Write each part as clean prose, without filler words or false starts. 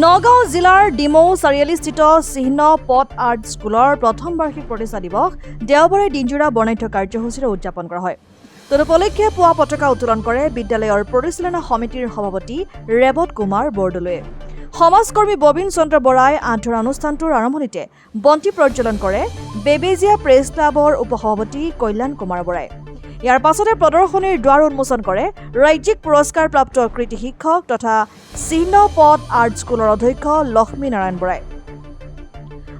নগাঁও জিলাৰ ডিমৌ চাৰিআলিস্থিত চিহ্ন পথ আৰ্ট স্কুলৰ প্ৰথম বাৰ্ষিক প্ৰতিষ্ঠা দিৱস দেওবাৰে দিনজোৰা বৰ্ণাঢ্য কাৰ্যসূচীৰে উদযাপন কৰা হয়। তদুপলক্ষে পুৱা পতাকা উত্তোলন কৰে বিদ্যালয়ৰ পৰিচালনা সমিতিৰ সভাপতি ৰেৱত কুমাৰ বৰদলৈয়ে। সমাজকৰ্মী ববিন চন্দ্ৰ বৰাই আঁঠুৰা অনুষ্ঠানটোৰ আৰম্ভণিতে বন্তি প্ৰজ্বলন কৰে বেবেজিয়া প্ৰেছ ক্লাবৰ উপসভাপতি কল্যাণ কুমাৰ বৰাই। ইয়াৰ পাছতে প্ৰদৰ্শনীৰ দুৱাৰ উন্মোচন কৰে ৰাজ্যিক পুৰস্কাৰপ্ৰাপ্ত কৃতি শিক্ষক তথা চিহ্ন পথ আৰ্ট স্কুলৰ অধ্যক্ষ লক্ষ্মী নাৰায়ণ বৰাই।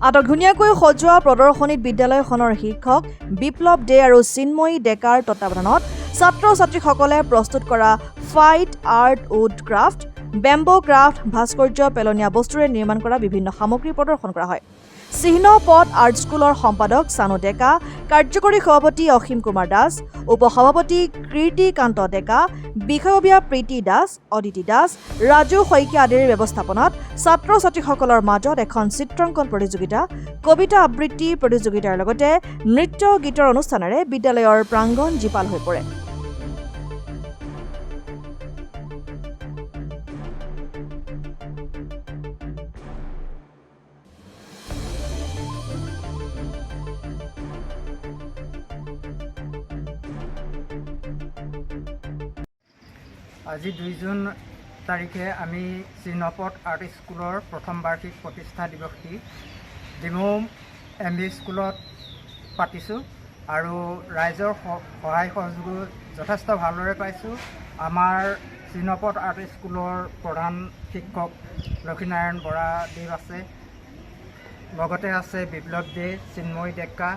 আটকধুনীয়াকৈ সজোৱা প্ৰদৰ্শনীত বিদ্যালয়খনৰ শিক্ষক বিপ্লৱ দে আৰু চিন্ময়ী ডেকাৰ তত্বাৱধানত ছাত্ৰ ছাত্ৰীসকলে প্ৰস্তুত কৰা fine art wood craft bamboo craft ভাস্কৰ্য পেলনীয়া বস্তুৰে নিৰ্মাণ কৰা বিভিন্ন সামগ্ৰী প্ৰদৰ্শন কৰা হয়। চিহ্ন পথ আৰ্ট স্কুলৰ সম্পাদক চানু ডেকা, কাৰ্যকৰী সভাপতি অসীম কুমাৰ দাস, উপসভাপতি কীৰ্তিকান্ত ডেকা, বিষয়ববীয়া প্ৰীতি দাস, অদিতি দাস, ৰাজু শইকীয়া আদিৰ ব্যৱস্থাপনাত ছাত্ৰ ছাত্ৰীসকলৰ মাজত এখন চিত্ৰাংকন প্ৰতিযোগিতা, কবিতা আবৃত্তি প্ৰতিযোগিতাৰ লগতে নৃত্য গীতৰ অনুষ্ঠানেৰে বিদ্যালয়ৰ প্ৰাংগণ জীপাল হৈ পৰে। আজি 2 জুন তাৰিখে আমি চিহ্নপথ আৰ্ট স্কুলৰ প্ৰথম বাৰ্ষিক প্ৰতিষ্ঠা দিৱসটি ডিমৌ MV স্কুলত পাতিছোঁ আৰু ৰাইজৰ সহায় সহযোগ যথেষ্ট ভালদৰে পাইছোঁ। আমাৰ চিহ্নপথ আৰ্ট স্কুলৰ প্ৰধান শিক্ষক লক্ষ্মীনাৰায়ণ বৰা দেৱ আছে, লগতে আছে বিপ্লৱ দে, চিন্ময়ী ডেকা।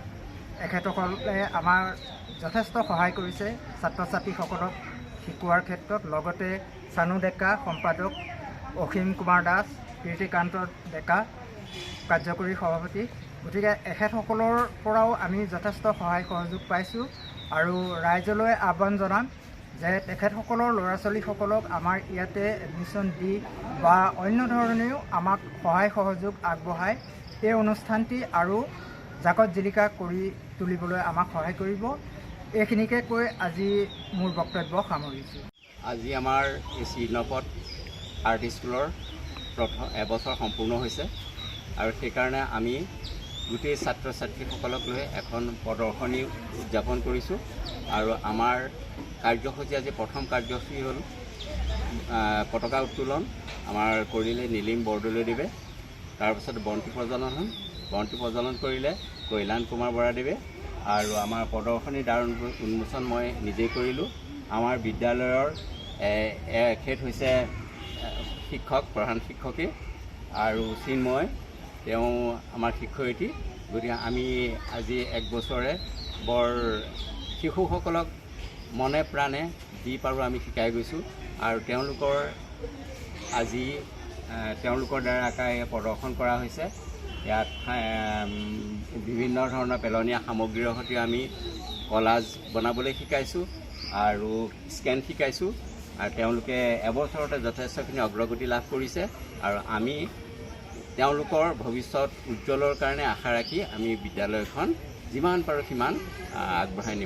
এখেতসকলে আমাৰ যথেষ্ট সহায় কৰিছে ছাত্ৰ ছাত্ৰীসকলক শিকোৱাৰ ক্ষেত্ৰত। লগতে চানু ডেকা সম্পাদক, অসীম কুমাৰ দাস, কীৰ্তিকান্ত ডেকা কাৰ্যকৰী সভাপতি। গতিকে এখেতসকলৰ পৰাও আমি যথেষ্ট সহায় সহযোগ পাইছোঁ আৰু ৰাইজলৈ আহ্বান জনাম যে তেখেতসকলৰ ল'ৰা ছোৱালীসকলক আমাৰ ইয়াতে এডমিশ্যন দি বা অন্য ধৰণেও আমাক সহায় সহযোগ আগবঢ়াই এই অনুষ্ঠানটি আৰু জাকত জিলিকা কৰি তুলিবলৈ আমাক সহায় কৰিব। এইখিনিকে কৈ আজি মোৰ বক্তব্য সামৰিছোঁ। আজি আমাৰ এই চিহ্নপথ আৰ্ট স্কুলৰ প্ৰথম এবছৰ সম্পূৰ্ণ হৈছে আৰু সেইকাৰণে আমি গোটেই ছাত্ৰ ছাত্ৰীসকলক লৈ এখন প্ৰদৰ্শনী উদযাপন কৰিছোঁ আৰু আমাৰ কাৰ্যসূচী আজি প্ৰথম কাৰ্যসূচী হ'ল পতাকা উত্তোলন আমাৰ কৰিলে নীলিম বৰদলৈদেৱে, তাৰপিছত বন্তি প্ৰজ্বলন হ'ল, বন্তি প্ৰজ্বলন কৰিলে কল্যাণ কুমাৰ বৰাদেৱে আৰু আমাৰ প্ৰদৰ্শনী দ্বাৰ উন্মোচন মই নিজেই কৰিলোঁ। আমাৰ বিদ্যালয়ৰ এখেত হৈছে শিক্ষক, প্ৰধান শিক্ষকী আৰু চিন্ময়, তেওঁ আমাৰ শিক্ষয়িত্ৰী। গতিকে আমি আজি 1 বছৰে বৰ শিশুসকলক মনে প্ৰাণে যি পাৰোঁ আমি শিকাই গৈছোঁ আৰু তেওঁলোকৰ দ্বাৰা প্ৰদৰ্শন কৰা হৈছে। ইয়াত বিভিন্ন ধৰণৰ পেলনীয়া সামগ্ৰীৰ সৈতে আমি কলাজ বনাবলৈ শিকাইছোঁ আৰু স্কেন শিকাইছোঁ আৰু তেওঁলোকে এবছৰতে যথেষ্টখিনি অগ্ৰগতি লাভ কৰিছে আৰু আমি তেওঁলোকৰ ভৱিষ্যত উজ্জ্বলৰ কাৰণে আশা ৰাখি আমি বিদ্যালয়খন যিমান পাৰোঁ সিমান আগবঢ়াই নিম।